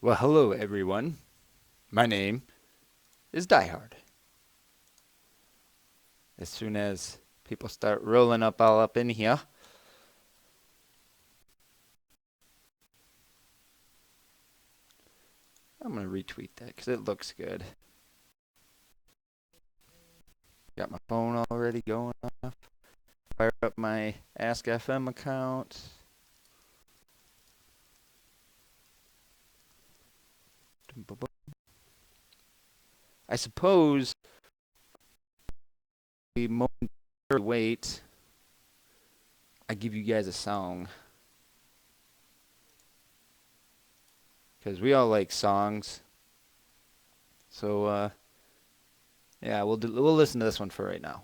Well, hello everyone. My name is DieHard. As soon as people start rolling up all up in here, I'm going to retweet that because it looks good. Got my phone already going off. Fire up my Ask FM account. I suppose we momentarily wait. I give you guys a song because we all like songs. So yeah, we'll listen to this one for right now.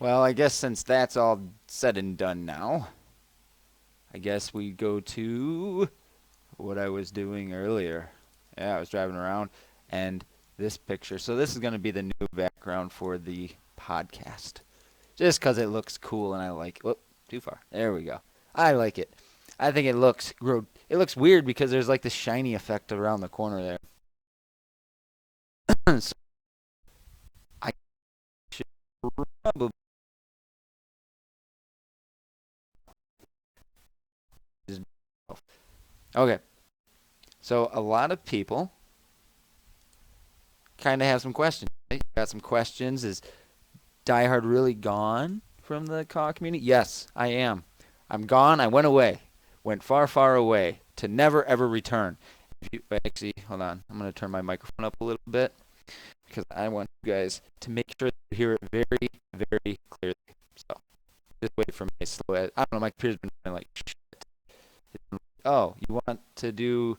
Well, I guess since that's all said and done now, I guess we go to what I was doing earlier. Yeah, I was driving around and this picture. So this is going to be the new background for the podcast. Just because it looks cool and I like it. Whoop, too far. There we go. I like it. I think it looks weird because there's like this shiny effect around the corner there. So I should probably Okay. So a lot of people kind of have some questions. Right? Got some questions. Is DieHard really gone from the CAW community? Yes, I am. I'm gone. I went away. Went far, far away to never, ever return. Actually, hold on. I'm going to turn my microphone up a little bit because I want you guys to make sure that you hear it very, very clearly. So just wait for me. So I don't know. My computer's been running like shit. Oh, you want to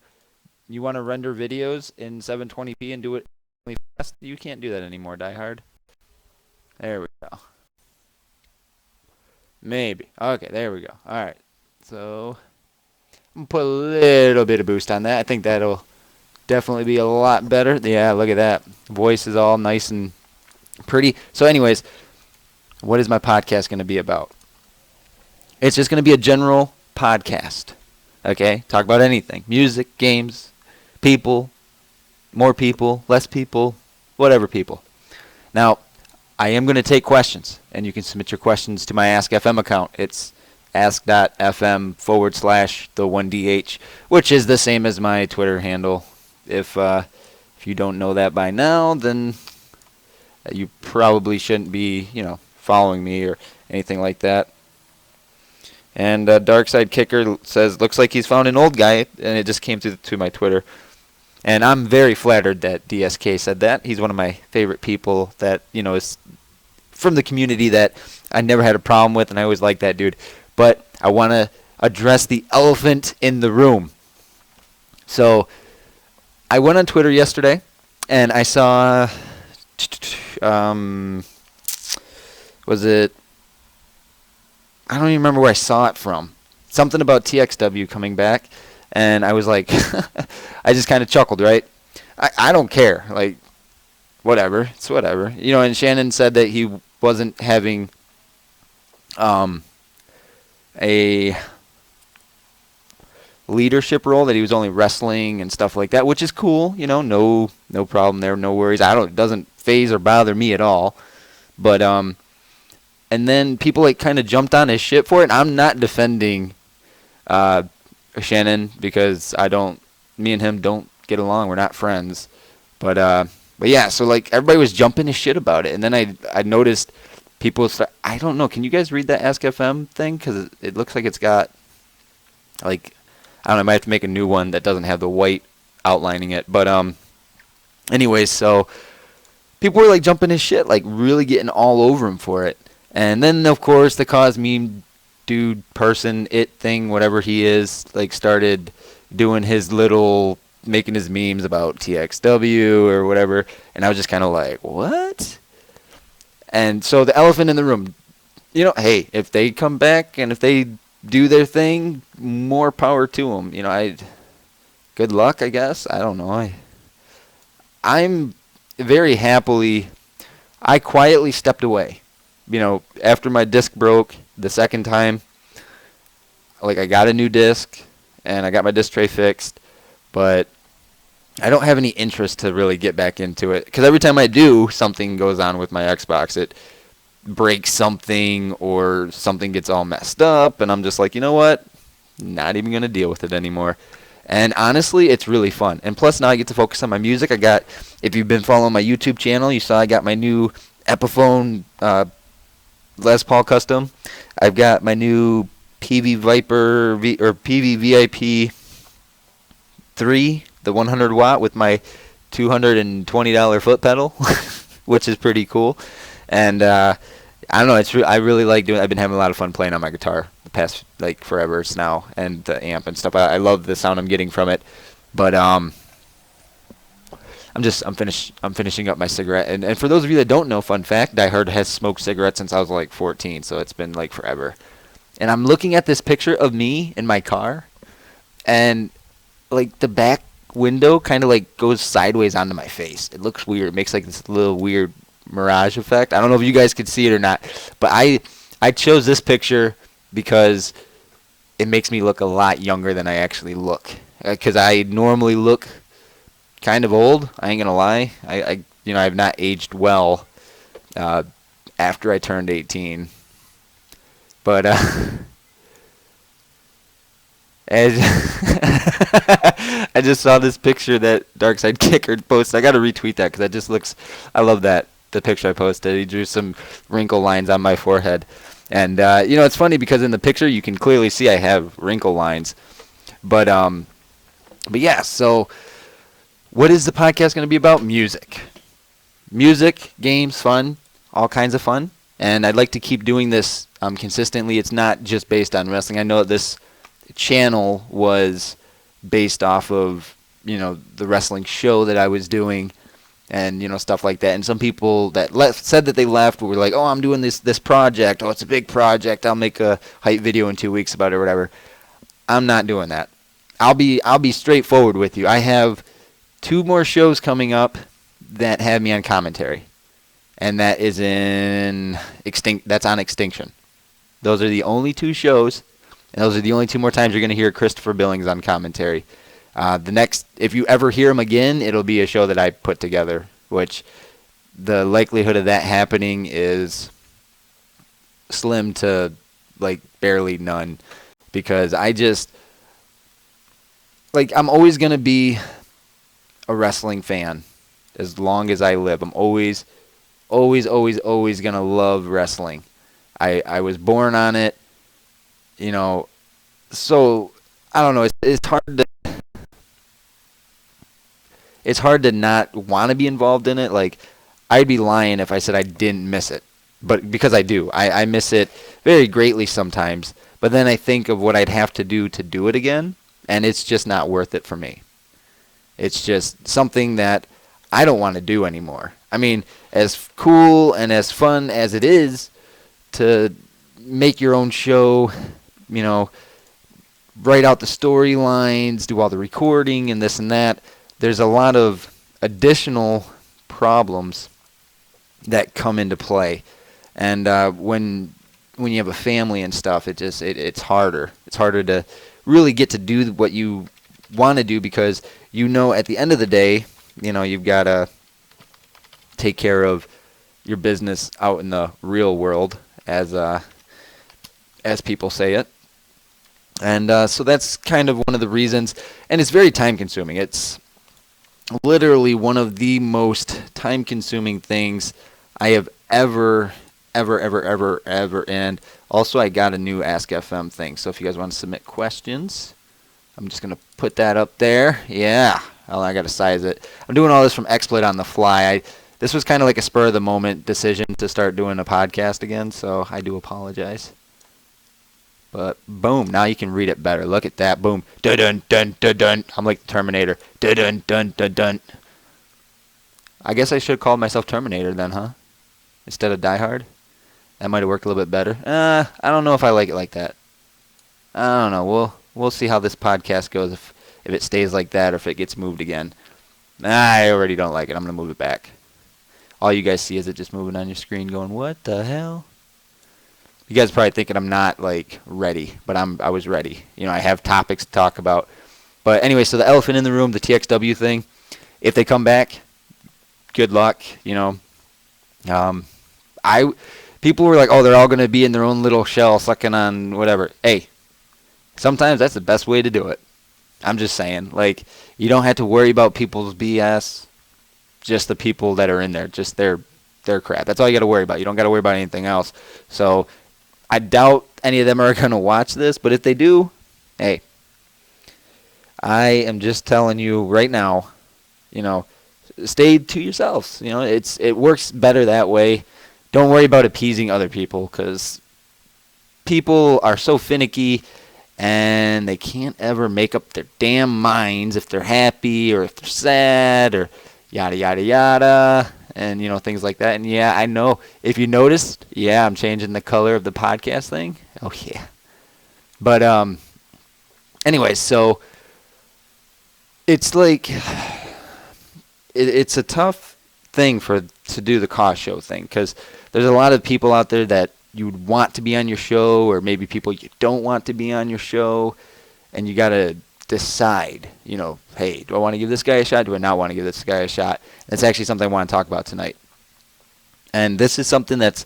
render videos in 720p and do it really fast? You can't do that anymore, DieHard. There we go. Maybe. Okay, there we go. All right. So I'm gonna put a little bit of boost on that. I think that'll definitely be a lot better. Yeah, look at that. Voice is all nice and pretty. So anyways, what is my podcast going to be about? It's just going to be a general podcast. Okay? Talk about anything. Music, games, people, more people, less people, whatever people. Now, I am going to take questions, and you can submit your questions to my Ask FM account. It's ask.fm/the1DH, which is the same as my Twitter handle. If you don't know that by now, then you probably shouldn't be, following me or anything like that. And Darkside Kicker says, looks like he's found an old guy, and it just came to my Twitter. And I'm very flattered that DSK said that. He's one of my favorite people that, is from the community that I never had a problem with, and I always liked that dude. But I want to address the elephant in the room. So I went on Twitter yesterday, and I saw, was it, I don't even remember where I saw it from. Something about TXW coming back, and I was like, I just kind of chuckled, right? I don't care. Like, whatever. It's whatever. And Shannon said that he wasn't having a leadership role, that he was only wrestling and stuff like that, which is cool. No problem there, no worries. It doesn't phase or bother me at all. But and then people kind of jumped on his shit for it. And I'm not defending Shannon because me and him don't get along. We're not friends. But yeah, so everybody was jumping his shit about it. And then I noticed people I don't know. Can you guys read that Ask FM thing? Because it looks like it's got I don't know. I might have to make a new one that doesn't have the white outlining it. But anyways, so people were jumping his shit, really getting all over him for it. And then, of course, the cause meme dude, person, thing, whatever he is, started doing his making his memes about TXW or whatever. And I was just kind of like, what? And so the elephant in the room, hey, if they come back and if they do their thing, more power to them. Good luck, I guess. I don't know. I'm very happily, I quietly stepped away. After my disc broke the second time, I got a new disc and I got my disc tray fixed, but I don't have any interest to really get back into it because every time I do, something goes on with my Xbox. It breaks something or something gets all messed up, and I'm just like, you know what? Not even going to deal with it anymore. And honestly, it's really fun. And plus, now I get to focus on my music. If you've been following my YouTube channel, you saw I got my new Epiphone Les Paul custom. I've got my new PV Viper or PV VIP 3, the 100 watt with my $220 foot pedal, which is pretty cool. And I don't know, I really like doing it. I've been having a lot of fun playing on my guitar the past forever now, and the amp and stuff. I love the sound I'm getting from it. But I'm finishing up my cigarette. And for those of you that don't know, fun fact, DieHard has smoked cigarettes since I was 14, so it's been forever. And I'm looking at this picture of me in my car, and the back window kind of goes sideways onto my face. It looks weird. It makes this little weird mirage effect. I don't know if you guys could see it or not, but I chose this picture because it makes me look a lot younger than I actually look. Because I normally look kind of old. I ain't gonna lie. I have not aged well after I turned 18. But And I just saw this picture that Darkside Kicker posted. I got to retweet that because that just looks. I love that the picture I posted. He drew some wrinkle lines on my forehead, and it's funny because in the picture you can clearly see I have wrinkle lines, but yeah. So, what is the podcast going to be about? Music, games, fun, all kinds of fun, and I'd like to keep doing this consistently. It's not just based on wrestling. I know that this channel was based off of the wrestling show that I was doing, and stuff like that. And some people that said that they left were like, "Oh, I'm doing this project. Oh, it's a big project. I'll make a hype video in 2 weeks about it or whatever." I'm not doing that. I'll be straightforward with you. I have 2 more shows coming up that have me on commentary, and that is that's on Extinction. Those are the only 2 shows. And those are the only 2 more times you're going to hear Christopher Billings on commentary. The next, if you ever hear him again, it'll be a show that I put together, which the likelihood of that happening is slim to barely none, because I'm always going to be a wrestling fan as long as I live. I'm always going to love wrestling. I was born on it. So I don't know. It's hard to not want to be involved in it. I'd be lying if I said I didn't miss it, but because I do, I miss it very greatly sometimes. But then I think of what I'd have to do it again, and it's just not worth it for me. It's just something that I don't want to do anymore. I mean, as cool and as fun as it is to make your own show, write out the storylines, do all the recording and this and that, there's a lot of additional problems that come into play. And when you have a family and stuff, it's harder. It's harder to really get to do what you want to do, because at the end of the day, you've got to take care of your business out in the real world, as people say it. And so that's kind of one of the reasons. And it's very time-consuming. It's literally one of the most time-consuming things I have ever. And also, I got a new Ask FM thing. So if you guys want to submit questions, I'm just going to put that up there. Yeah. I got to size it. I'm doing all this from XSplit on the fly. This was kind of like a spur-of-the-moment decision to start doing a podcast again, so I do apologize. But boom, now you can read it better. Look at that. Boom. Dun dun dun dun. I'm like the Terminator. Dun dun dun dun dun. I guess I should have called myself Terminator then, huh? Instead of DieHard. That might have worked a little bit better. I don't know if I like it like that. I don't know. We'll see how this podcast goes, if it stays like that or if it gets moved again. I already don't like it. I'm going to move it back. All you guys see is it just moving on your screen going, what the hell? You guys are probably thinking I'm not ready, but I was ready. I have topics to talk about. But anyway, so the elephant in the room, the TXW thing, if they come back, good luck. People were like, oh, they're all going to be in their own little shell sucking on whatever. Hey, sometimes that's the best way to do it. I'm just saying, you don't have to worry about people's BS. Just the people that are in there, just their crap. That's all you got to worry about. You don't got to worry about anything else. So I doubt any of them are going to watch this, but if they do, hey, I am just telling you right now, stay to yourselves. It works better that way. Don't worry about appeasing other people, because people are so finicky and they can't ever make up their damn minds if they're happy or if they're sad or yada, yada, yada, and, things like that. And, yeah, I know. If you noticed, yeah, I'm changing the color of the podcast thing. Oh, yeah. But, anyway, so it's it's a tough thing to do the cost show thing, because there's a lot of people out there that you would want to be on your show, or maybe people you don't want to be on your show, and you got to decide, hey, do I want to give this guy a shot? Do I not want to give this guy a shot? And it's actually something I want to talk about tonight. And this is something that's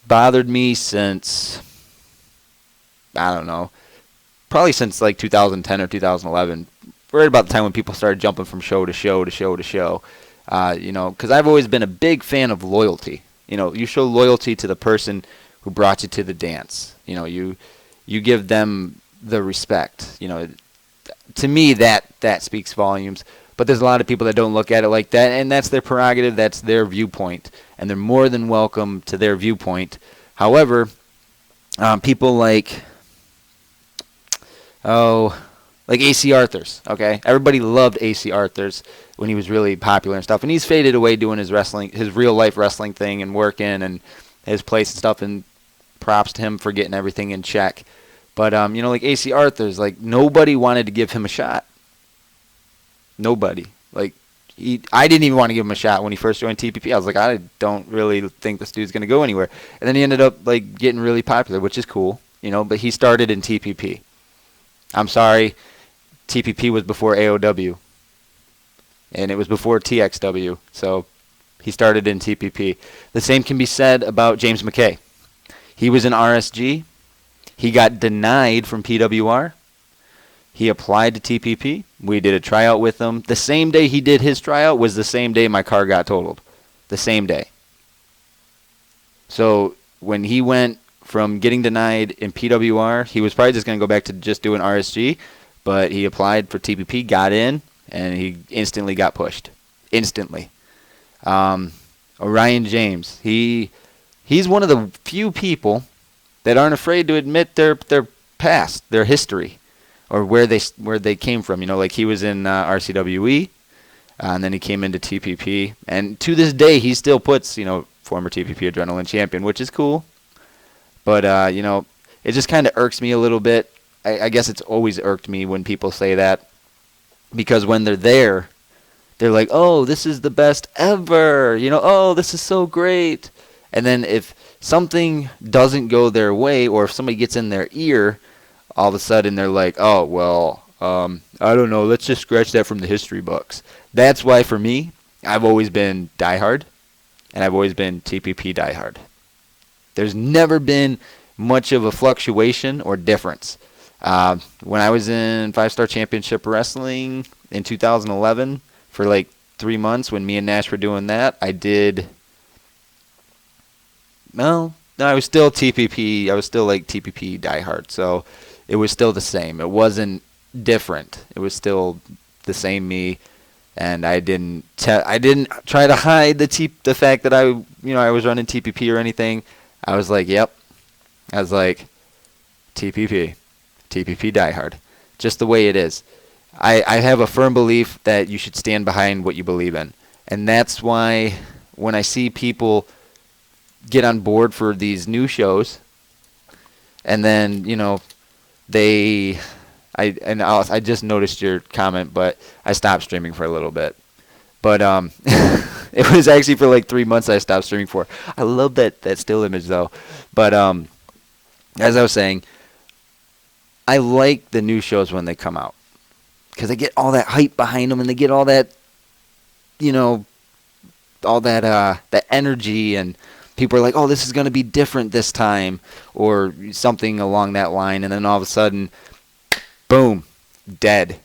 bothered me since, I don't know, probably since like 2010 or 2011, right about the time when people started jumping from show to show to show to show. Because I've always been a big fan of loyalty. You show loyalty to the person who brought you to the dance. You give them the respect. To me, that speaks volumes. But there's a lot of people that don't look at it like that, and that's their prerogative. That's their viewpoint, and they're more than welcome to their viewpoint. However, people like AC Arthurs, okay? Everybody loved AC Arthurs when he was really popular and stuff, and he's faded away doing his real-life wrestling thing and working and his place and stuff, and props to him for getting everything in check. But, like AC Arthurs, like, nobody wanted to give him a shot. Nobody. Like, I didn't even want to give him a shot when he first joined TPP. I was like, I don't really think this dude's going to go anywhere. And then he ended up, like, getting really popular, which is cool, but he started in TPP. I'm sorry, TPP was before AOW, and it was before TXW, so he started in TPP. The same can be said about James McKay. He was in RSG. He got denied from PWR. He applied to TPP. We did a tryout with him. The same day he did his tryout was the same day my car got totaled. The same day. So when he went from getting denied in PWR, he was probably just going to go back to just doing RSG, but he applied for TPP, got in, and he instantly got pushed. Instantly. Orion James, he's one of the few people that aren't afraid to admit their past, their history, or where they came from. Like he was in RCWE, and then he came into TPP, and to this day he still puts, former TPP Adrenaline Champion, which is cool. But it just kind of irks me a little bit. I guess it's always irked me when people say that, because when they're there, they're like, oh, this is the best ever. Oh, this is so great. And then if something doesn't go their way, or if somebody gets in their ear, all of a sudden they're like, oh, well, I don't know, let's just scratch that from the history books. That's why, for me, I've always been DieHard, and I've always been TPP DieHard. There's never been much of a fluctuation or difference. When I was in 5-Star Championship Wrestling in 2011, for like 3 months when me and Nash were doing that, I was still TPP. I was still like TPP DieHard. So it was still the same. It wasn't different. It was still the same me. And I didn't try to hide the fact that I was running TPP or anything. I was like, yep. I was like, TPP DieHard. Just the way it is. I have a firm belief that you should stand behind what you believe in. And that's why when I see people get on board for these new shows, and then, I just noticed your comment, but I stopped streaming for a little bit. But it was actually for like 3 months I stopped streaming for. I love that still image though. But as I was saying, I like the new shows when they come out, because they get all that hype behind them, and they get all that, that energy, and people are like, oh, this is going to be different this time, or something along that line, and then all of a sudden, boom, dead.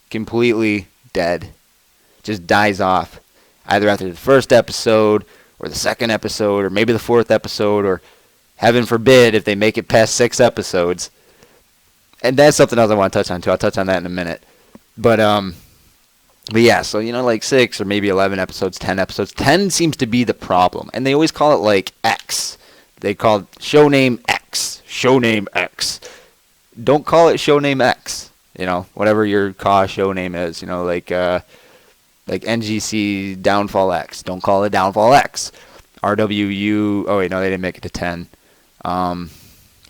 Completely dead. Just dies off. Either after the first episode, or the second episode, or maybe the fourth episode, or heaven forbid if they make it past 6 episodes. And that's something else I want to touch on too. I'll touch on that in a minute. But yeah, so like 6 or maybe 11 episodes, 10 episodes. 10 seems to be the problem, and they always call it like X. They call it show name X. Show name X. Don't call it show name X. Whatever your show name is. Like NGC Downfall X. Don't call it Downfall X. RWU. Oh wait, no, they didn't make it to 10.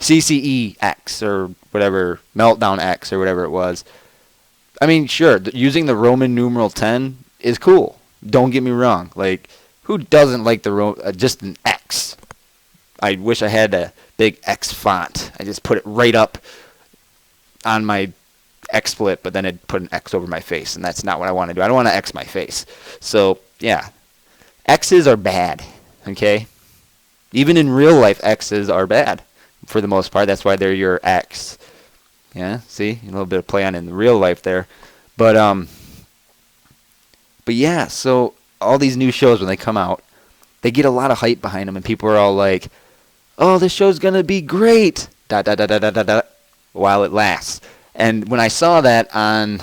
CCE X or whatever, Meltdown X or whatever it was. I mean, sure, using the Roman numeral 10 is cool. Don't get me wrong. Like, who doesn't like just an X? I wish I had a big X font. I just put it right up on my XSplit, but then it put an X over my face, and that's not what I want to do. I don't want to X my face. So, yeah, X's are bad, okay? Even in real life, X's are bad for the most part. That's why they're your X. Yeah, see, a little bit of play on in real life there. But yeah, so all these new shows, when they come out, they get a lot of hype behind them, and people are all like, oh, this show's going to be great, dot, dot, dot, dot, dot, dot, dot, while it lasts. And when I saw that on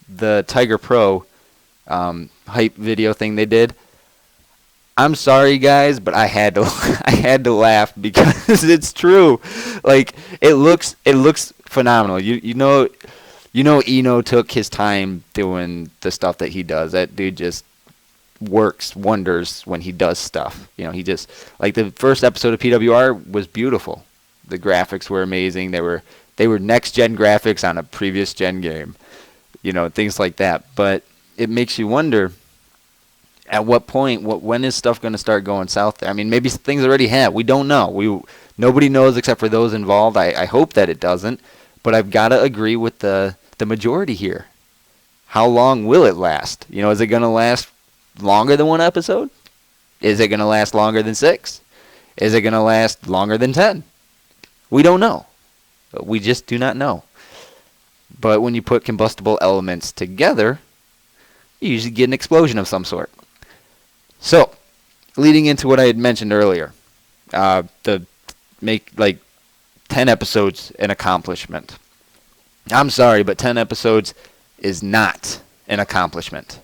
the Tiger Pro hype video thing they did, I'm sorry, guys, but I had to laugh because it's true. Like, it looks phenomenal. You know Eno took his time doing the stuff that he does. That dude just works wonders when he does stuff. You know, he just, like, the first episode of PWR was beautiful. The graphics were amazing. They were next gen graphics on a previous gen game. You know, things like that. But it makes you wonder, at what point, when is stuff going to start going south there? I mean, maybe things already have. We don't know. Nobody knows except for those involved. I hope that it doesn't. But I've got to agree with the majority here. How long will it last? You know, is it going to last longer than one episode? Is it going to last longer than 6? Is it going to last longer than 10? We don't know. We just do not know. But when you put combustible elements together, you usually get an explosion of some sort. So, leading into what I had mentioned earlier, the make like 10 episodes an accomplishment. I'm sorry, but 10 episodes is not an accomplishment.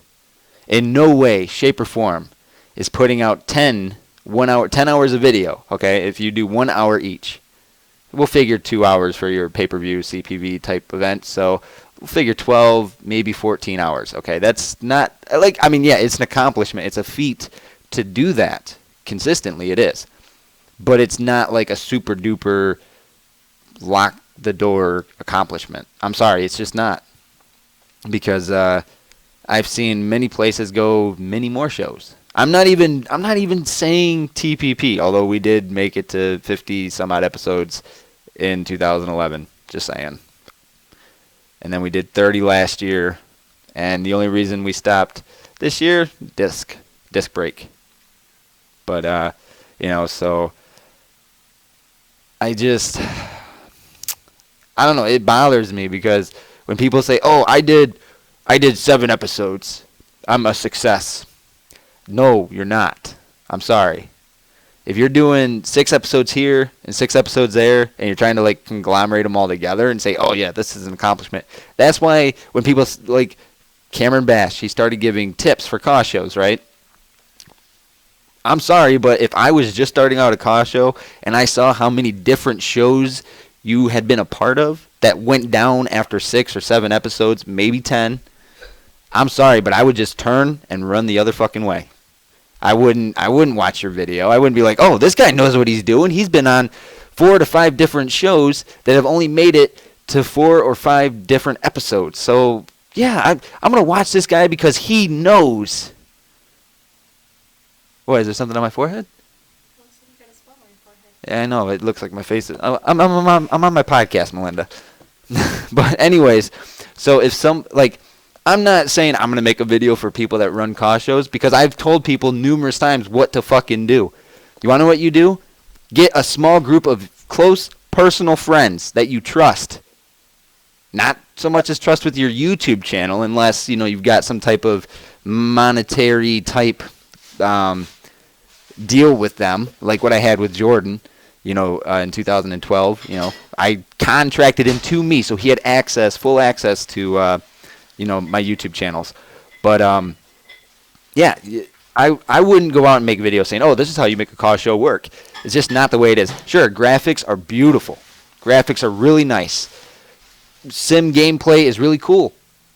In no way, shape, or form is putting out 10 hours of video, okay, if you do 1 hour each. We'll figure 2 hours for your pay-per-view CPV type event, so we'll figure 12, maybe 14 hours, okay? That's not, yeah, it's an accomplishment. It's a feat to do that consistently, it is. But it's not like a super-duper lock-the-door accomplishment. I'm sorry, it's just not. Because I've seen many places go many more shows. I'm not even saying TPP, although we did make it to 50 some odd episodes in 2011, just saying. And then we did 30 last year, and the only reason we stopped this year, disc break. But so I don't know, it bothers me because when people say, "Oh, I did 7 episodes. I'm a success." No, you're not. I'm sorry. If you're doing 6 episodes here and 6 episodes there, and you're trying to like conglomerate them all together and say, "Oh yeah, this is an accomplishment." That's why when people like Cameron Bash, he started giving tips for CAW shows, right? I'm sorry, but if I was just starting out a CAW show and I saw how many different shows you had been a part of that went down after 6 or 7 episodes, maybe 10, I'm sorry, but I would just turn and run the other fucking way. I wouldn't watch your video. I wouldn't be like, "Oh, this guy knows what he's doing. He's been on 4 to 5 different shows that have only made it to 4 or 5 different episodes. So, yeah, I'm going to watch this guy because he knows." What, is there something on my forehead? Looks like you got a spot on your forehead. Yeah, I know. It looks like my face is... I'm on my podcast, Melinda. But anyways, so if I'm not saying I'm going to make a video for people that run CAW shows because I've told people numerous times what to fucking do. You want to know what you do? Get a small group of close personal friends that you trust. Not so much as trust with your YouTube channel unless, you've got some type of monetary type deal with them, like what I had with Jordan, in 2012. I contracted him to me, so he had full access to, my YouTube channels. But, yeah, I wouldn't go out and make videos saying, "Oh, this is how you make a CAW show work." It's just not the way it is. Sure, graphics are beautiful. Graphics are really nice. Sim gameplay is really cool.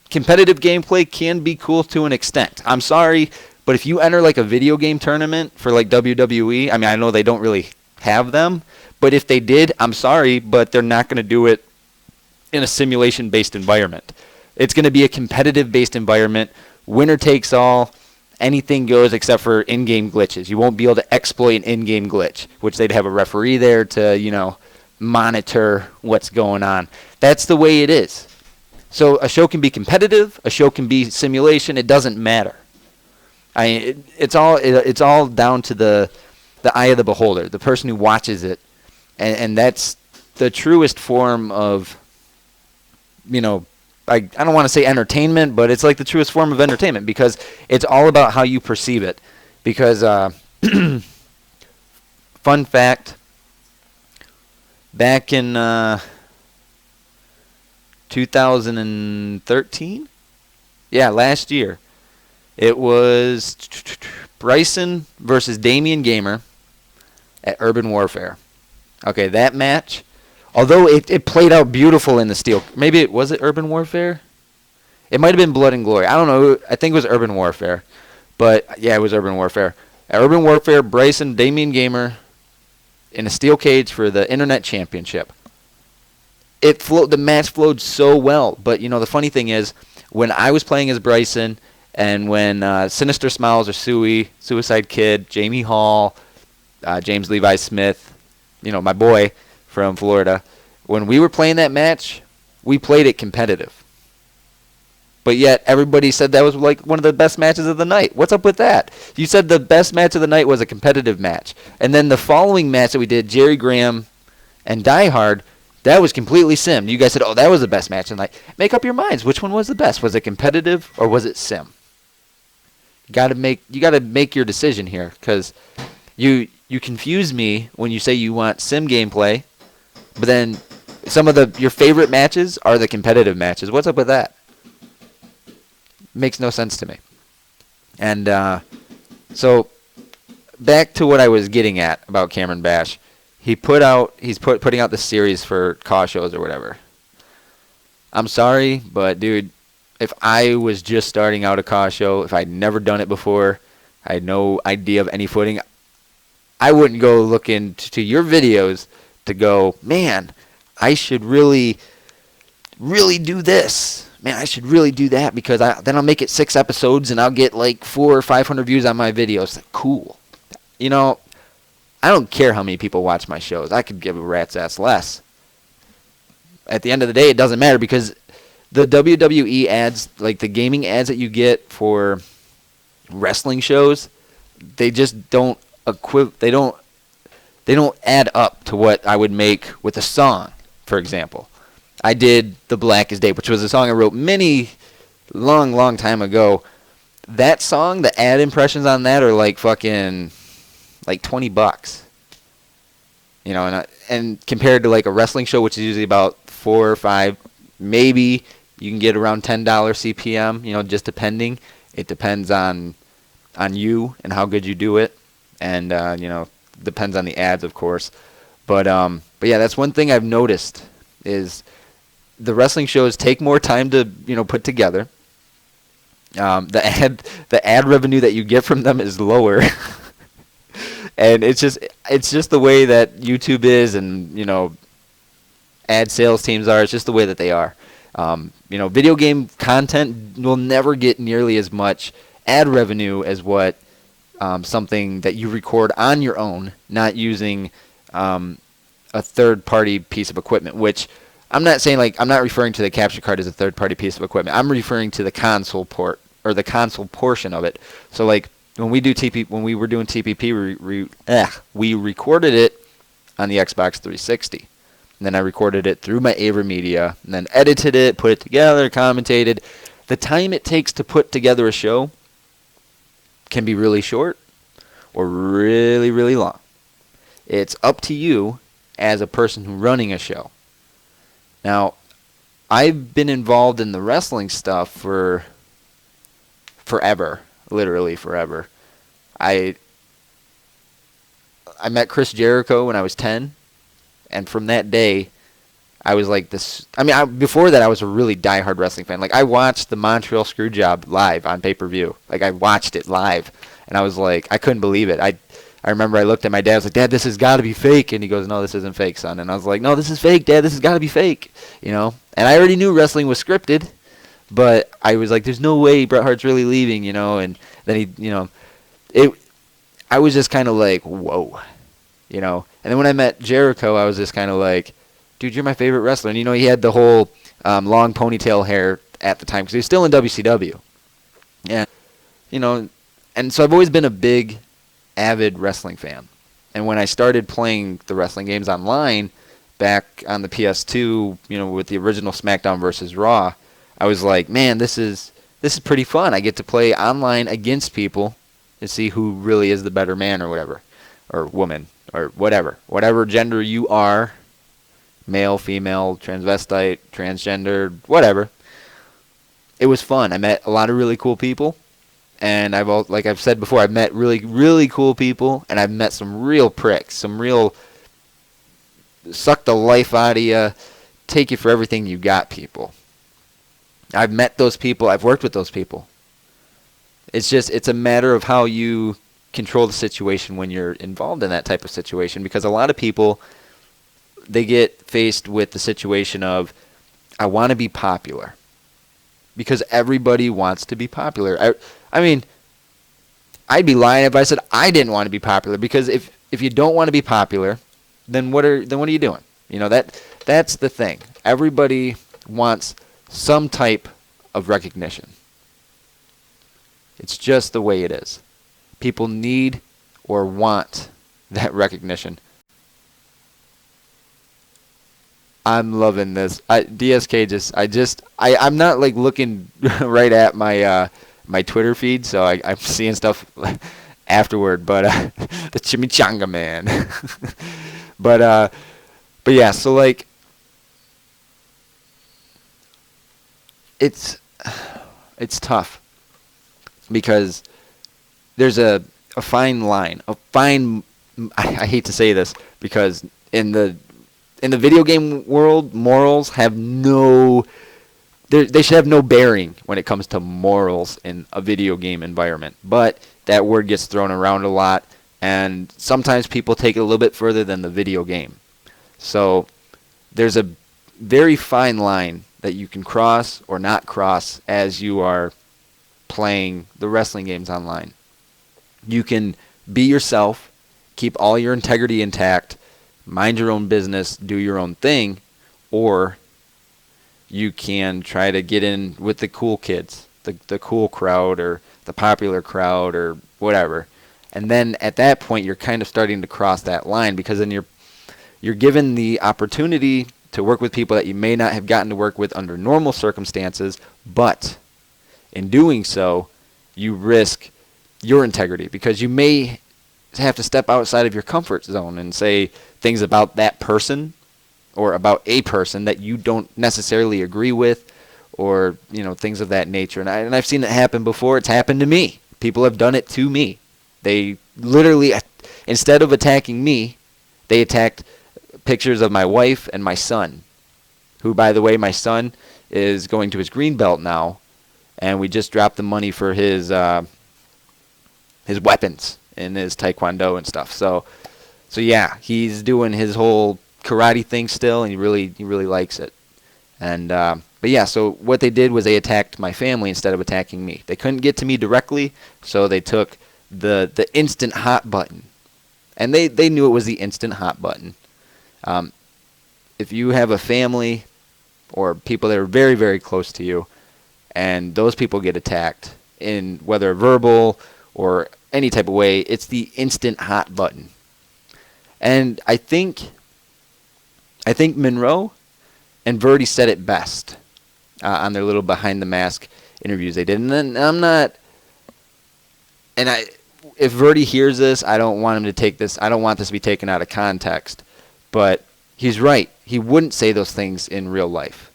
Competitive gameplay can be cool to an extent. I'm sorry, but if you enter like a video game tournament for like WWE, I mean, I know they don't really have them, but if they did, I'm sorry, but they're not going to do it in a simulation-based environment. It's going to be a competitive-based environment. Winner takes all. Anything goes except for in-game glitches. You won't be able to exploit an in-game glitch, which they'd have a referee there to, monitor what's going on. That's the way it is. So a show can be competitive. A show can be simulation. It doesn't matter. It's all down to the eye of the beholder, the person who watches it, and that's the truest form of you know, I don't want to say entertainment, but it's like the truest form of entertainment because it's all about how you perceive it. Because, fun fact, back in 2013, yeah, last year, it was Bryson versus Damian Gamer at Urban Warfare. Okay, that match, although it played out beautiful in the steel. Maybe was it Urban Warfare? It might have been Blood and Glory. I don't know. I think it was Urban Warfare. But, yeah, it was Urban Warfare. At Urban Warfare, Bryson, Damian Gamer in a steel cage for the Internet Championship. The match flowed so well. But, the funny thing is, when I was playing as Bryson and when Sinister Smiles or Suey, Suicide Kid, Jamie Hall, James Levi Smith, my boy from Florida, when we were playing that match, we played it competitive. But yet everybody said that was like one of the best matches of the night. What's up with that? You said the best match of the night was a competitive match. And then the following match that we did, Jerry Graham and DieHard, that was completely sim. You guys said, oh, that was the best match of the night. Make up your minds. Which one was the best? Was it competitive or was it sim? You gotta make your decision here because you confuse me when you say you want sim gameplay, but then some of your favorite matches are the competitive matches. What's up with that? Makes no sense to me. And so back to what I was getting at about Cameron Bash. He's putting out this series for CAW shows or whatever. I'm sorry, but dude, if I was just starting out a CAW show, if I'd never done it before, I had no idea of any footing, I wouldn't go look into your videos to go, man, I should really, really do this. Man, I should really do that because then I'll make it 6 episodes and I'll get like 400 or 500 views on my videos. Cool. I don't care how many people watch my shows. I could give a rat's ass less. At the end of the day, it doesn't matter because the WWE ads, like the gaming ads that you get for wrestling shows, they just don't they don't add up to what I would make with a song, for example. I did The Blackest Day, which was a song I wrote long time ago. That song, the ad impressions on that are like fucking like $20. And compared to like a wrestling show, which is usually about 4 or 5, maybe you can get around $10 CPM, just depending. It depends on you and how good you do it. And, depends on the ads, of course. But yeah, that's one thing I've noticed is the wrestling shows take more time to put together. The ad revenue that you get from them is lower, and it's just the way that YouTube is, and ad sales teams are. It's just the way that they are. Video game content will never get nearly as much ad revenue as what something that you record on your own, not using a third-party piece of equipment, which I'm not saying I'm not referring to the capture card as a third-party piece of equipment. I'm referring to the console port or the console portion of it. So when we were doing TPP, we recorded it on the Xbox 360. And then I recorded it through my AverMedia and then edited it, put it together, commentated. The time it takes to put together a show can be really short or really, really long. It's up to you as a person who's running a show. Now, I've been involved in the wrestling stuff for forever, literally forever. I met Chris Jericho when I was 10, and from that day, I was like this. Before that, I was a really diehard wrestling fan. I watched the Montreal Screwjob live on pay-per-view. I watched it live, and I was like, I couldn't believe it. I remember I looked at my dad. I was like, Dad, this has got to be fake. And he goes, no, this isn't fake, son. And I was like, no, this is fake, Dad. This has got to be fake. And I already knew wrestling was scripted, but I was like, there's no way Bret Hart's really leaving, And then I was just kind of like, whoa, And then when I met Jericho, I was just kind of like, dude, you're my favorite wrestler. And, he had the whole long ponytail hair at the time because he was still in WCW. And so I've always been a big avid wrestling fan. And when I started playing the wrestling games online back on the PS2, with the original SmackDown versus Raw, I was like, man, this is pretty fun. I get to play online against people to see who really is the better man or whatever, or woman, or whatever gender you are, male, female, transvestite, transgender, whatever. It was fun. I met a lot of really cool people, and like I've said before, I've met really, really cool people, and I've met some real pricks, some real suck the life out of you, take you for everything you got people. I've met those people. I've worked with those people. It's a matter of how you control the situation when you're involved in that type of situation, because a lot of people, they get faced with the situation of, I want to be popular, because everybody wants to be popular. I mean, I'd be lying if I said I didn't want to be popular, because if you don't want to be popular, then what are you doing? That's the thing. Everybody wants some type of recognition. It's just the way it is. People need or want that recognition. I'm loving this. DSK I'm not like looking right at my Twitter feed, so I'm seeing stuff afterward, but the Chimichanga Man. but yeah, so like it's tough, because there's a fine line, I hate to say this, because in the video game world, morals have they should have no bearing when it comes to morals in a video game environment. But that word gets thrown around a lot, and sometimes people take it a little bit further than the video game. So there's a very fine line that you can cross or not cross as you are playing the wrestling games online. You can be yourself, keep all your integrity intact, mind your own business, do your own thing, or you can try to get in with the cool kids, the cool crowd, or the popular crowd, or whatever. And then at that point, you're kind of starting to cross that line, because then you're given the opportunity to work with people that you may not have gotten to work with under normal circumstances, but in doing so, you risk your integrity, because you may have to step outside of your comfort zone and say things about that person or about a person that you don't necessarily agree with, or things of that nature. And I've seen it happen before. It's happened to me. People have done it to me. They literally, instead of attacking me, they attacked pictures of my wife and my son, who, by the way, my son is going to his green belt now, and we just dropped the money for his weapons in his taekwondo and stuff. So yeah, he's doing his whole karate thing still, and he really likes it. And but yeah, so what they did was they attacked my family instead of attacking me. They couldn't get to me directly, so they took the instant hot button, and they knew it was the instant hot button. If you have a family or people that are very, very close to you, and those people get attacked in whether verbal or any type of way, it's the instant hot button. And I think Monroe and Verdi said it best on their little behind the mask interviews they did. And then if Verdi hears this, I don't want him to take this. I don't want this to be taken out of context. But he's right. He wouldn't say those things in real life,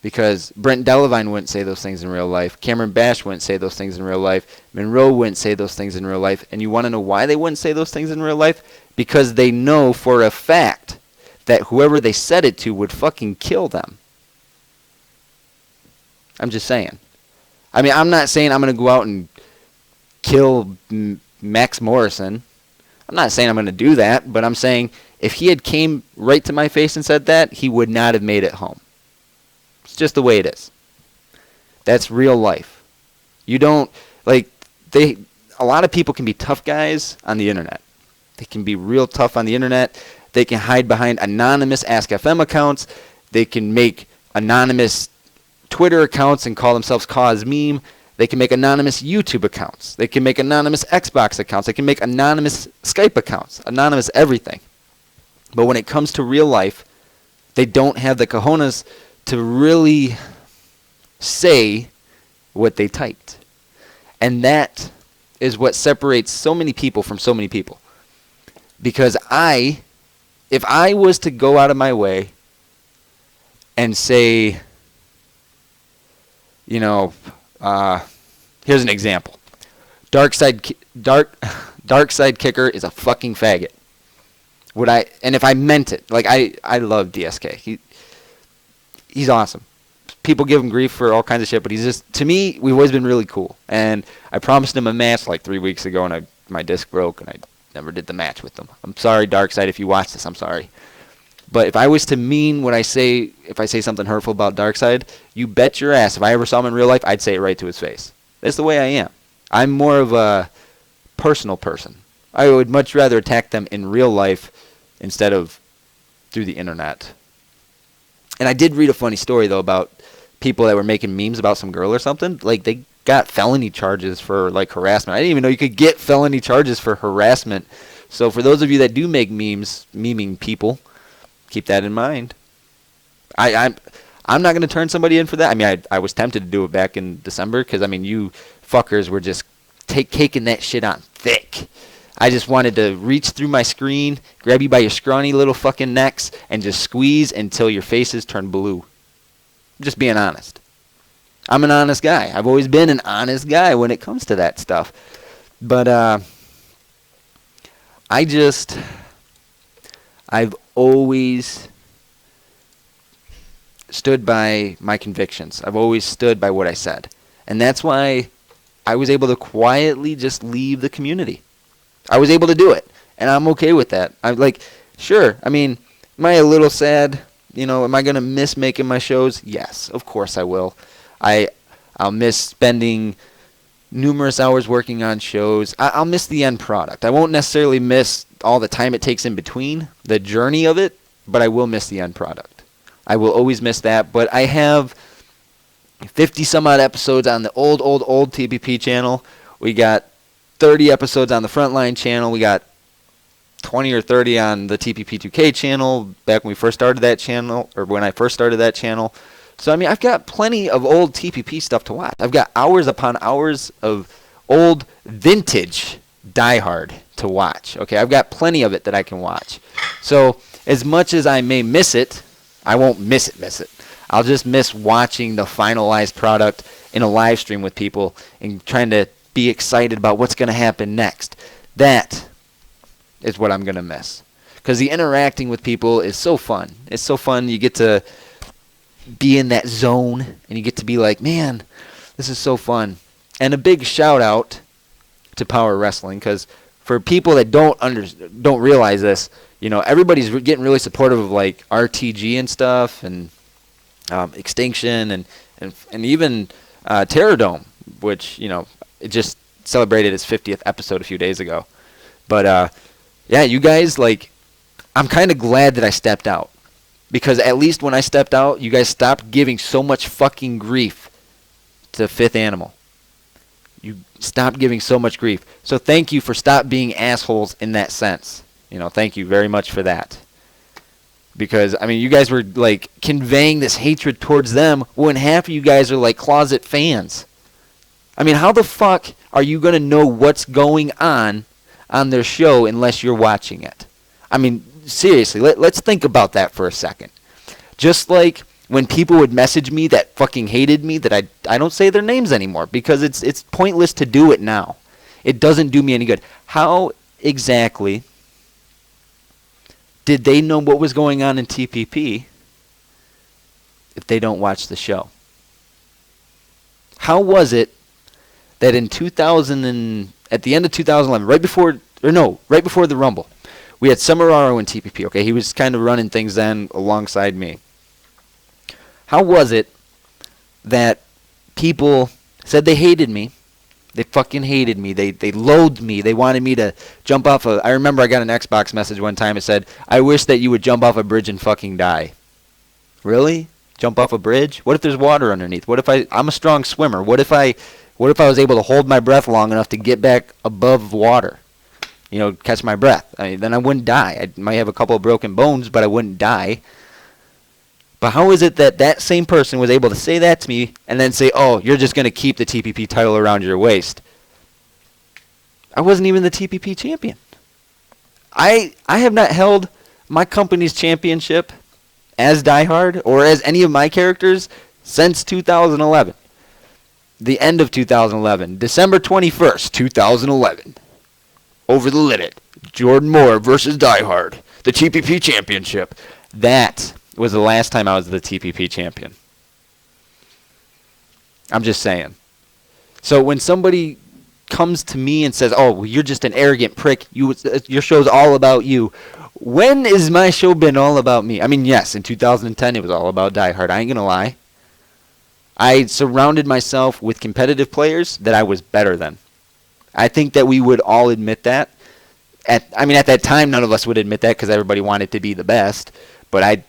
because Brent Delavine wouldn't say those things in real life. Cameron Bash wouldn't say those things in real life. Monroe wouldn't say those things in real life. And you want to know why they wouldn't say those things in real life? Because they know for a fact that whoever they said it to would fucking kill them. I'm just saying. I mean, I'm not saying I'm going to go out and kill Max Morrison. I'm not saying I'm going to do that, but I'm saying if he had came right to my face and said that, he would not have made it home. It's just the way it is. That's real life. You don't, a lot of people can be tough guys on the internet. They can be real tough on the internet. They can hide behind anonymous Ask FM accounts. They can make anonymous Twitter accounts and call themselves Cause Meme. They can make anonymous YouTube accounts. They can make anonymous Xbox accounts. They can make anonymous Skype accounts. Anonymous everything. But when it comes to real life, they don't have the cojones to really say what they typed. And that is what separates so many people from so many people. Because if I was to go out of my way and say, you know, here's an example. Dark Side Kicker is a fucking faggot. And if I meant it, like I love DSK. He's awesome. People give him grief for all kinds of shit, but he's just, to me, we've always been really cool. And I promised him a match like 3 weeks ago, and my disc broke, and I never did the match with him. I'm sorry, Darkseid, if you watch this, I'm sorry. But if I was to mean what I say, if I say something hurtful about Darkseid, you bet your ass, if I ever saw him in real life, I'd say it right to his face. That's the way I am. I'm more of a personal person. I would much rather attack them in real life instead of through the internet. And I did read a funny story, though, about people that were making memes about some girl or something. Like, they got felony charges for, like, harassment. I didn't even know you could get felony charges for harassment. So for those of you that do make memes, memeing people, keep that in mind. I'm not going to turn somebody in for that. I mean, I was tempted to do it back in December because, I mean, you fuckers were just caking that shit on thick. I just wanted to reach through my screen, grab you by your scrawny little fucking necks, and just squeeze until your faces turn blue. Just being honest. I'm an honest guy. I've always been an honest guy when it comes to that stuff. But I've always stood by my convictions. I've always stood by what I said. And that's why I was able to quietly just leave the community. I was able to do it, and I'm okay with that. I'm like, sure, I mean, am I a little sad? You know, am I going to miss making my shows? Yes, of course I will. I'll miss spending numerous hours working on shows. I'll miss the end product. I won't necessarily miss all the time it takes in between, the journey of it, but I will miss the end product. I will always miss that, but I have 50-some-odd episodes on the old TPP channel. We got 30 episodes on the Frontline channel. We got 20 or 30 on the TPP2K channel back when we first started that channel, or when I first started that channel. So, I mean, I've got plenty of old TPP stuff to watch. I've got hours upon hours of old vintage DieHard to watch. Okay, I've got plenty of it that I can watch. So, as much as I may miss it, I won't miss it. I'll just miss watching the finalized product in a live stream with people and trying to be excited about what's going to happen next. That is what I'm going to miss. Because the interacting with people is so fun. It's so fun. You get to be in that zone, and you get to be like, man, this is so fun. And a big shout out to Power Wrestling, because for people that don't realize this, you know, everybody's getting really supportive of like RTG and stuff, and Extinction, and even Terrordome, which, you know, it just celebrated its 50th episode a few days ago. But yeah, you guys, like, I'm kind of glad that I stepped out. Because at least when I stepped out, you guys stopped giving so much fucking grief to Fifth Animal. You stopped giving so much grief. So thank you for stop being assholes in that sense. You know, thank you very much for that. Because, I mean, you guys were, like, conveying this hatred towards them when half of you guys are, like, closet fans. I mean, how the fuck are you going to know what's going on their show unless you're watching it? I mean, seriously, let's think about that for a second. Just like when people would message me that fucking hated me, that I don't say their names anymore because it's pointless to do it now. It doesn't do me any good. How exactly did they know what was going on in TPP if they don't watch the show? How was it that in 2000 and at the end of 2011, right before the Rumble, we had Samararo in TPP, okay? He was kind of running things then alongside me. How was it that people said they hated me? They fucking hated me. They loathed me. They wanted me to jump off I remember I got an Xbox message one time. It said, I wish that you would jump off a bridge and fucking die. Really? Jump off a bridge? What if there's water underneath? What if I'm a strong swimmer. What if I was able to hold my breath long enough to get back above water? catch my breath. Then I wouldn't die. I might have a couple of broken bones, but I wouldn't die. But how is it that that same person was able to say that to me and then say, oh, you're just going to keep the TPP title around your waist? I wasn't even the TPP champion. I have not held my company's championship as DieHard or as any of my characters since 2011. The end of 2011. December 21st, 2011. Over the limit. Jordan Moore versus DieHard. The TPP championship. That was the last time I was the TPP champion. I'm just saying. So when somebody comes to me and says, oh, well, you're just an arrogant prick, your show's all about you. When has my show been all about me? I mean, yes, in 2010 it was all about DieHard. I ain't going to lie. I surrounded myself with competitive players that I was better than. I think that we would all admit that. At that time, none of us would admit that because everybody wanted to be the best. But I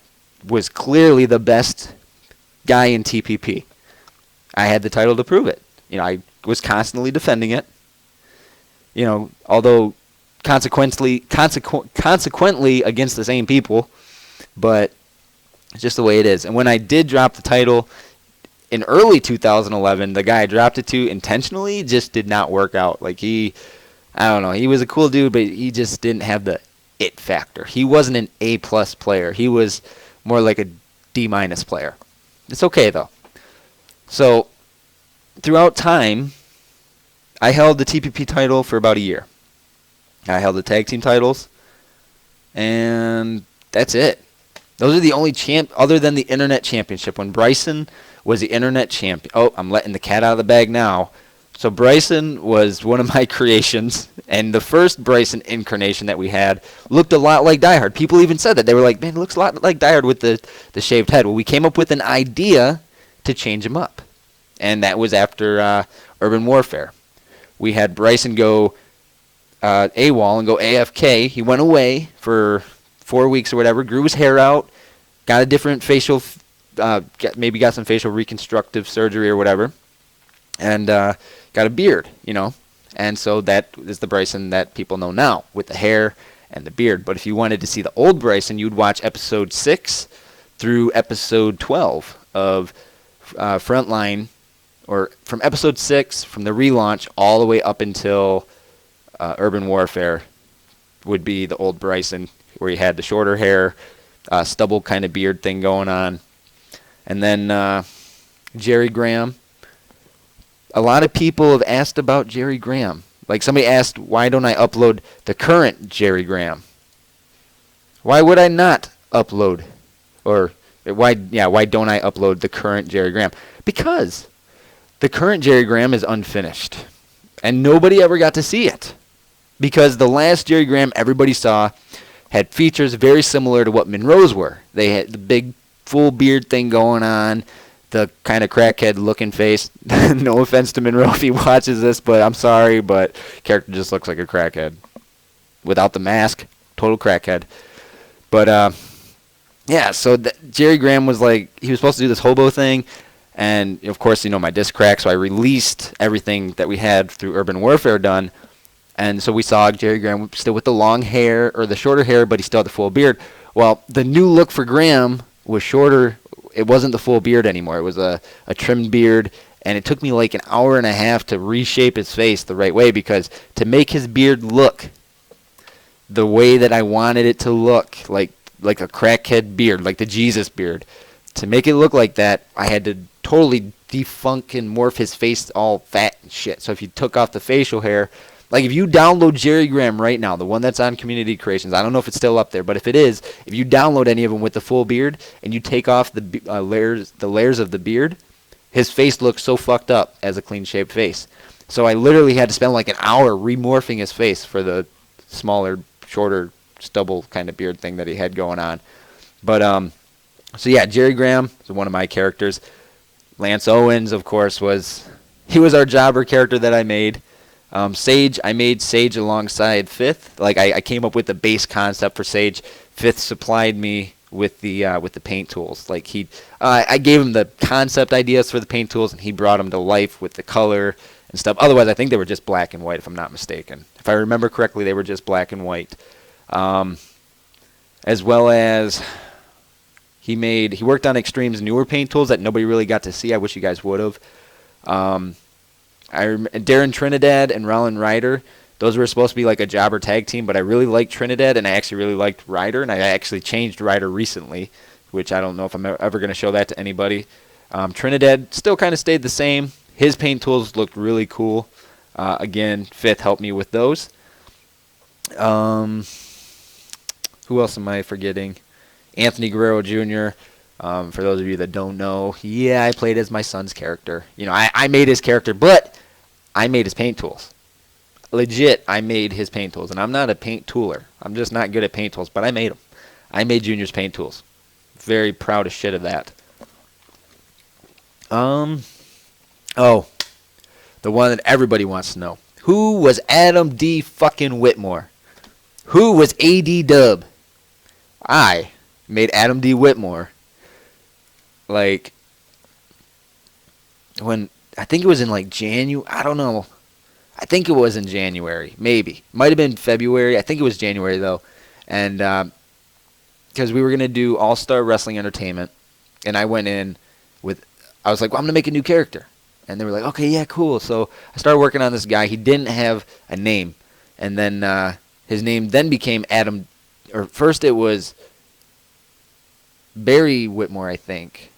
was clearly the best guy in TPP. I had the title to prove it. I was constantly defending it. Although consequently against the same people, but it's just the way it is. And when I did drop the title in early 2011, the guy I dropped it to intentionally just did not work out. I don't know, he was a cool dude, but he just didn't have the it factor. He wasn't an A+ player. He was more like a D- player. It's okay though. So throughout time, I held the TPP title for about a year. I held the tag team titles, and that's it. Those are the only other than the Internet Championship. When Bryson was the Internet Champion. Oh, I'm letting the cat out of the bag now. So Bryson was one of my creations, and the first Bryson incarnation that we had looked a lot like DieHard. People even said that. They were like, man, it looks a lot like DieHard with the shaved head. Well, we came up with an idea to change him up, and that was after Urban Warfare. We had Bryson go AWOL and go AFK. He went away for 4 weeks or whatever, grew his hair out, got a different facial, maybe got some facial reconstructive surgery or whatever, and got a beard, And so that is the Bryson that people know now, with the hair and the beard. But if you wanted to see the old Bryson, you'd watch episode 6 through episode 12 of Frontline, or from episode 6, from the relaunch, all the way up until Urban Warfare would be the old Bryson, where he had the shorter hair, stubble kind of beard thing going on. And then Jerry Graham. A lot of people have asked about Jerry Graham. Like somebody asked, why don't I upload the current Jerry Graham? Why would I not upload? Or why don't I upload the current Jerry Graham? Because the current Jerry Graham is unfinished. And nobody ever got to see it. Because the last Jerry Graham everybody saw had features very similar to what Monroe's were. They had the big full beard thing going on, the kind of crackhead looking face. No offense to Monroe if he watches this, but I'm sorry, but character just looks like a crackhead. Without the mask, total crackhead. But so Jerry Graham was like, he was supposed to do this hobo thing, and of course, my disc cracked, so I released everything that we had through Urban Warfare done. And so we saw Jerry Graham still with the long hair, or the shorter hair, but he still had the full beard. Well, the new look for Graham was shorter. It wasn't the full beard anymore. It was a trimmed beard, and it took me like an hour and a half to reshape his face the right way, because to make his beard look the way that I wanted it to look, like a crackhead beard, like the Jesus beard, to make it look like that, I had to totally defunk and morph his face all fat and shit. So if you took off the facial hair, like if you download Jerry Graham right now, the one that's on Community Creations, I don't know if it's still up there, but if it is, if you download any of them with the full beard and you take off the layers of the beard, his face looks so fucked up as a clean-shaved face. So I literally had to spend like an hour remorphing his face for the smaller, shorter, stubble kind of beard thing that he had going on. But so yeah, Jerry Graham is one of my characters. Lance Owens, of course, was our jobber character that I made. Sage, I made Sage alongside Fifth. Like I came up with the base concept for Sage. Fifth supplied me with the paint tools. Like I gave him the concept ideas for the paint tools, and he brought them to life with the color and stuff. Otherwise, I think they were just black and white, if I'm not mistaken. If I remember correctly, they were just black and white. As well as he worked on Extreme's newer paint tools that nobody really got to see. I wish you guys would have. Darren Trinidad and Rollin Ryder, those were supposed to be like a jobber tag team, but I really liked Trinidad, and I actually really liked Ryder, and I actually changed Ryder recently, which I don't know if I'm ever going to show that to anybody. Trinidad still kind of stayed the same. His paint tools looked really cool. Again, Fifth helped me with those. Who else am I forgetting? Anthony Guerrero Jr., for those of you that don't know, yeah, I played as my son's character. You know, I made his character, but I made his paint tools. Legit, I made his paint tools, and I'm not a paint tooler. I'm just not good at paint tools, but I made them. I made Junior's paint tools. Very proud as shit of that. Oh, the one that everybody wants to know. Who was Adam D. fucking Whitmore? Who was AD Dub? I made Adam D. Whitmore. Like, when, I think it was in like January, I don't know. I think it was in January, maybe. Might have been February. I think it was January, though. And because we were going to do All-Star Wrestling Entertainment, and I went in with, I was like, well, I'm going to make a new character. And they were like, okay, yeah, cool. So I started working on this guy. He didn't have a name. And then his name then became Adam, or first it was Barry Whitmore, I think.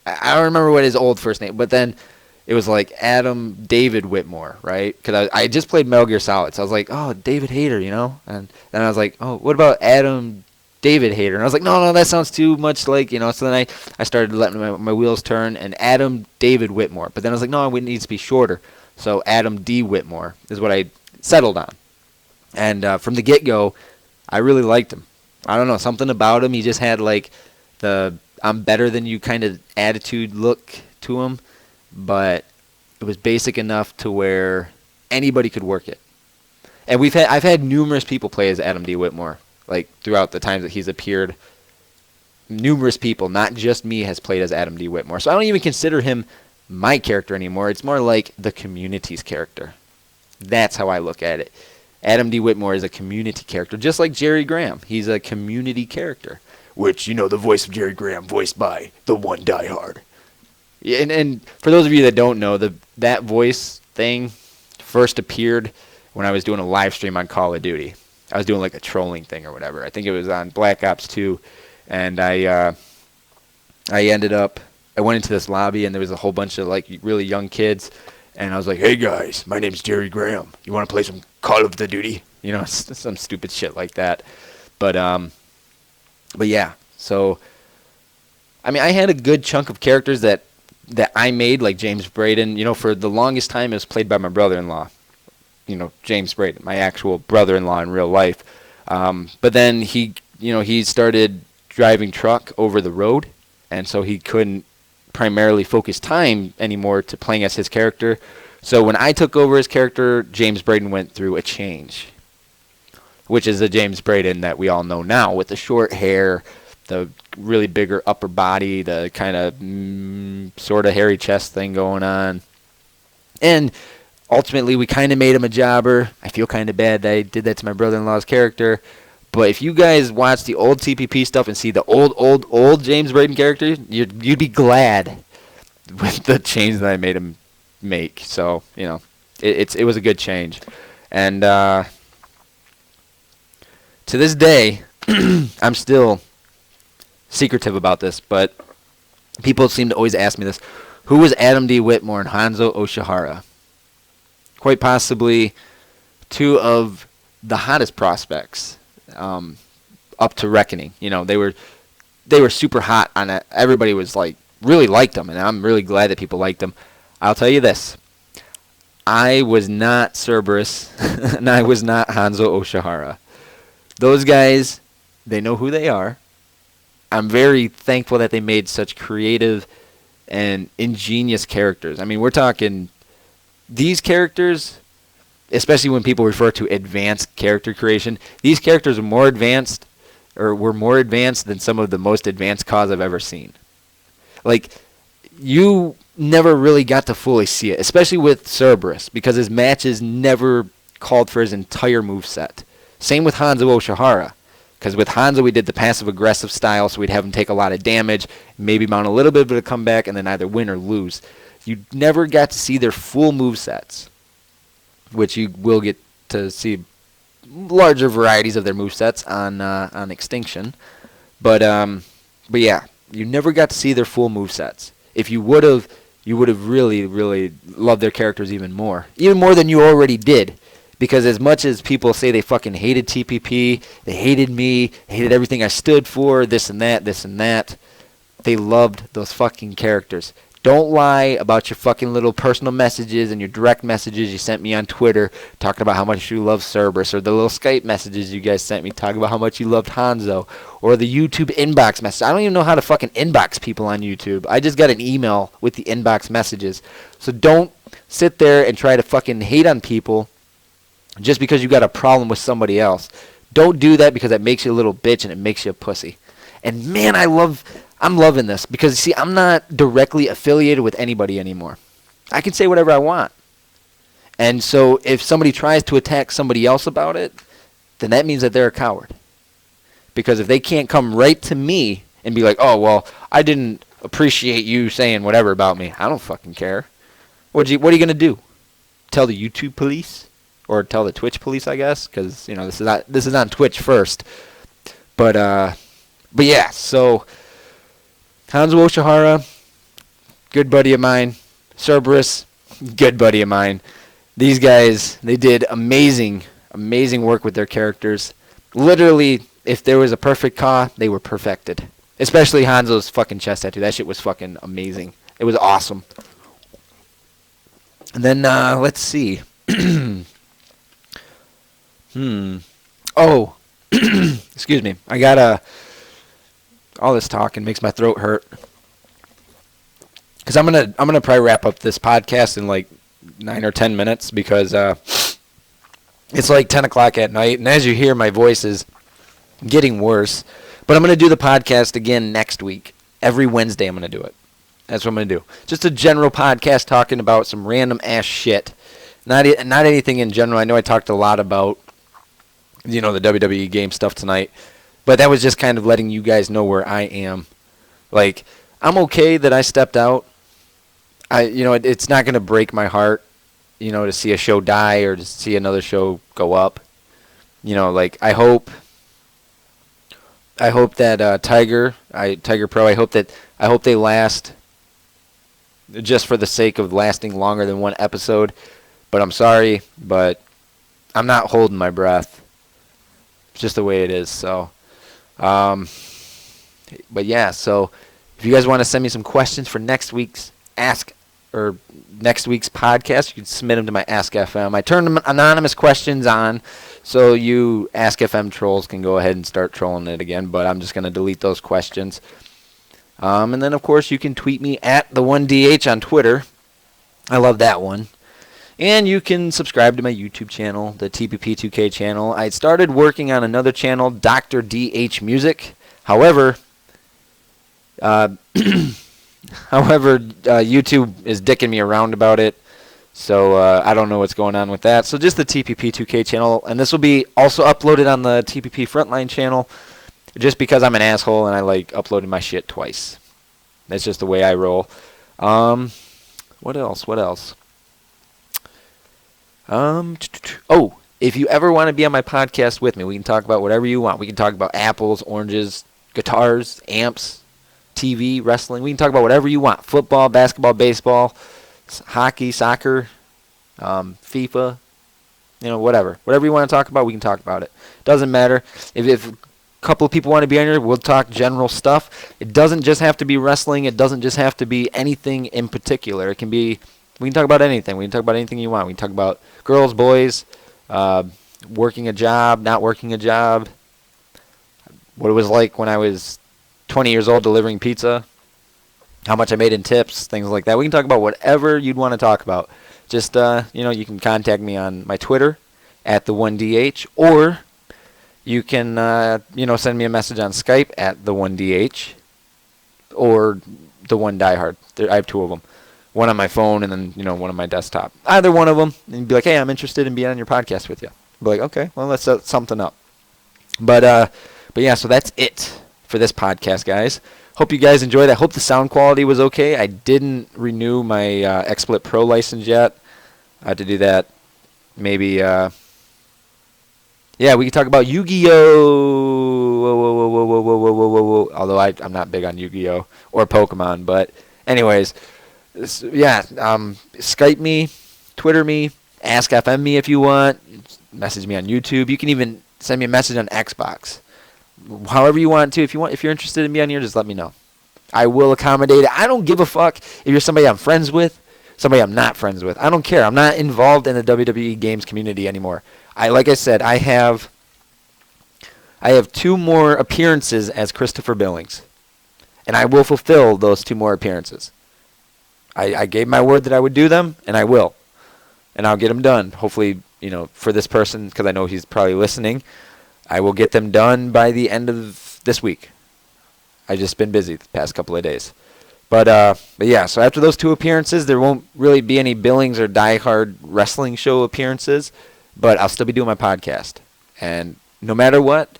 I don't remember what his old first name, but then it was like Adam David Whitmore, right? Because I just played Metal Gear Solid, so I was like, oh, David Hayter, you know? And then I was like, oh, what about Adam David Hayter? And I was like, no, that sounds too much like, you know? So then I started letting my wheels turn, and Adam David Whitmore. But then I was like, no, it needs to be shorter. So Adam D. Whitmore is what I settled on. And from the get-go, I really liked him. I don't know, something about him. He just had like the I'm better than you kind of attitude look to him, but it was basic enough to where anybody could work it. And I've had numerous people play as Adam D. Whitmore, like throughout the times that he's appeared. Numerous people, not just me, has played as Adam D. Whitmore. So I don't even consider him my character anymore. It's more like the community's character. That's how I look at it. Adam D. Whitmore is a community character, just like Jerry Graham. He's a community character. Which, you know, the voice of Jerry Graham, voiced by the one DieHard. And for those of you that don't know, that voice thing first appeared when I was doing a live stream on Call of Duty. I was doing like a trolling thing or whatever. I think it was on Black Ops 2. And I went into this lobby, and there was a whole bunch of like really young kids. And I was like, hey guys, my name's Jerry Graham. You want to play some Call of Duty? You know, some stupid shit like that. But yeah, so, I mean, I had a good chunk of characters that I made, like James Braden. You know, for the longest time, it was played by my brother-in-law. You know, James Braden, my actual brother-in-law in real life. But then he started driving truck over the road, and so he couldn't primarily focus time anymore to playing as his character. So when I took over his character, James Braden went through a change, which is the James Braden that we all know now, with the short hair, the really bigger upper body, the kind of sort of hairy chest thing going on. And ultimately, we kind of made him a jobber. I feel kind of bad that I did that to my brother-in-law's character. But if you guys watch the old TPP stuff and see the old James Braden character, you'd be glad with the change that I made him make. So, you know, it was a good change. And to this day, I'm still secretive about this, but people seem to always ask me this. Who was Adam D. Whitmore and Hanzo Oshihara? Quite possibly two of the hottest prospects up to Reckoning. You know, they were super hot on it. Everybody was like, really liked them, and I'm really glad that people liked them. I'll tell you this. I was not Cerberus, and I was not Hanzo Oshihara. Those guys, they know who they are. I'm very thankful that they made such creative and ingenious characters. I mean, we're talking these characters, especially when people refer to advanced character creation, these characters are more advanced, or were more advanced than some of the most advanced COS I've ever seen. Like, you never really got to fully see it, especially with Cerberus, because his matches never called for his entire moveset. Same with Hanzo Oshihara, because with Hanzo we did the passive-aggressive style, so we'd have him take a lot of damage, maybe mount a little bit of a comeback, and then either win or lose. You never got to see their full movesets, which you will get to see larger varieties of their movesets on Extinction. But yeah, you never got to see their full movesets. If you would have, you would have really, really loved their characters even more than you already did. Because as much as people say they fucking hated TPP, they hated me, they hated everything I stood for, this and that, they loved those fucking characters. Don't lie about your fucking little personal messages and your direct messages you sent me on Twitter talking about how much you love Cerberus, or the little Skype messages you guys sent me talking about how much you loved Hanzo, or the YouTube inbox message. I don't even know how to fucking inbox people on YouTube. I just got an email with the inbox messages. So don't sit there and try to fucking hate on people just because you got a problem with somebody else. Don't do that, because that makes you a little bitch and it makes you a pussy. And man, I'm loving this, because see, I'm not directly affiliated with anybody anymore. I can say whatever I want. And so if somebody tries to attack somebody else about it, then that means that they're a coward. Because if they can't come right to me and be like, oh, well, I didn't appreciate you saying whatever about me, I don't fucking care. What are you going to do? Tell the YouTube police? Or tell the Twitch police, I guess, because this is on Twitch first. But yeah, so Hanzo Oshihara, good buddy of mine. Cerberus, good buddy of mine. These guys, they did amazing work with their characters. Literally, if there was a perfect Ka, they were perfected. Especially Hanzo's fucking chest tattoo. That shit was fucking amazing. It was awesome. And then let's see. Oh, excuse me. I got all this talking makes my throat hurt. Cause I'm gonna probably wrap up this podcast in like 9 or 10 minutes, because it's like 10 o'clock at night, and as you hear, my voice is getting worse. But I'm gonna do the podcast again next week. Every Wednesday, I'm gonna do it. That's what I'm gonna do. Just a general podcast talking about some random ass shit. Not anything in general. I know I talked a lot about, the WWE game stuff tonight, but that was just kind of letting you guys know where I am. Like, I'm okay that I stepped out. It's not going to break my heart, to see a show die or to see another show go up. I hope that Tiger Pro, I hope they last just for the sake of lasting longer than one episode. But I'm sorry, but I'm not holding my breath. It's just the way it is. So, but yeah. So, if you guys want to send me some questions for next week's podcast, you can submit them to my Ask FM. I turn anonymous questions on, so you Ask FM trolls can go ahead and start trolling it again. But I'm just gonna delete those questions. And then of course you can tweet me at the1DH on Twitter. I love that one. And you can subscribe to my YouTube channel, the TPP2K channel. I started working on another channel, Dr. DH Music. However, YouTube is dicking me around about it. So I don't know what's going on with that. So just the TPP2K channel. And this will be also uploaded on the TPP Frontline channel, just because I'm an asshole and I like uploading my shit twice. That's just the way I roll. What else? If you ever want to be on my podcast with me, we can talk about whatever you want. We can talk about apples, oranges, guitars, amps, TV, wrestling. We can talk about whatever you want. Football, basketball, baseball, hockey, soccer, FIFA, whatever. Whatever you want to talk about, we can talk about it. Doesn't matter. If a couple of people want to be on here, we'll talk general stuff. It doesn't just have to be wrestling. It doesn't just have to be anything in particular. We can talk about anything. We can talk about anything you want. We can talk about girls, boys, working a job, not working a job, what it was like when I was 20 years old delivering pizza, how much I made in tips, things like that. We can talk about whatever you'd want to talk about. Just, you can contact me on my Twitter at the1DH, or you can, send me a message on Skype at the1DH or the one DieHard. I have two of them. one on my phone and then, one on my desktop. Either one of them, and be like, hey, I'm interested in being on your podcast with you. Be like, okay, well, let's set something up. But yeah, so that's it for this podcast, guys. Hope you guys enjoyed. I hope the sound quality was okay. I didn't renew my XSplit Pro license yet. I had to do that. Maybe, yeah, we could talk about Yu-Gi-Oh! Although I'm not big on Yu-Gi-Oh! Or Pokemon. But anyways, yeah, Skype me, Twitter me, Ask FM me if you want. Message me on YouTube. You can even send me a message on Xbox. However you want to. If you're interested in being on here, just let me know. I will accommodate it. I don't give a fuck if you're somebody I'm friends with, somebody I'm not friends with. I don't care. I'm not involved in the WWE games community anymore. Like I said, I have 2 more appearances as Christopher Billings, and I will fulfill those 2 more appearances. I gave my word that I would do them, and I will, and I'll get them done. Hopefully, for this person, because I know he's probably listening, I will get them done by the end of this week. I've just been busy the past couple of days. But yeah, so after those 2 appearances, there won't really be any Billings or DieHard wrestling show appearances, but I'll still be doing my podcast. And no matter what,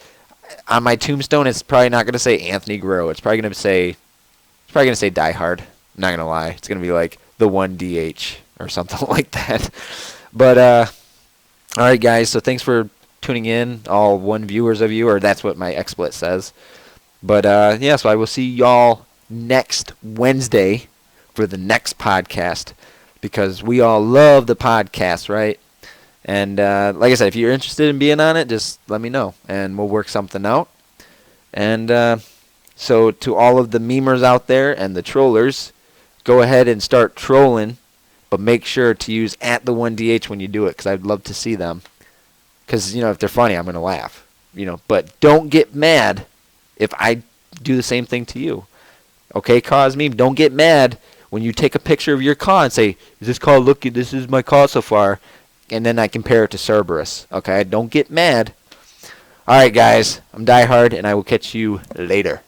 on my tombstone, it's probably not going to say Anthony Guerrero. It's probably going to say DieHard. I'm not going to lie. It's going to be like the 1DH or something like that. But all right, guys, so thanks for tuning in, all 1 viewers of you, or that's what my XSplit says. But yeah, so I will see y'all next Wednesday for the next podcast, because we all love the podcast, right? And like I said, if you're interested in being on it, just let me know, and we'll work something out. And so to all of the memers out there and the trollers, go ahead and start trolling, but make sure to use @the1DH when you do it, because I'd love to see them. Because, if they're funny, I'm going to laugh. But don't get mad if I do the same thing to you. Okay, Cause Meme, don't get mad when you take a picture of your car and say, is this car, look, this is my car so far, and then I compare it to Cerberus. Okay, don't get mad. All right, guys, I'm DieHard, and I will catch you later.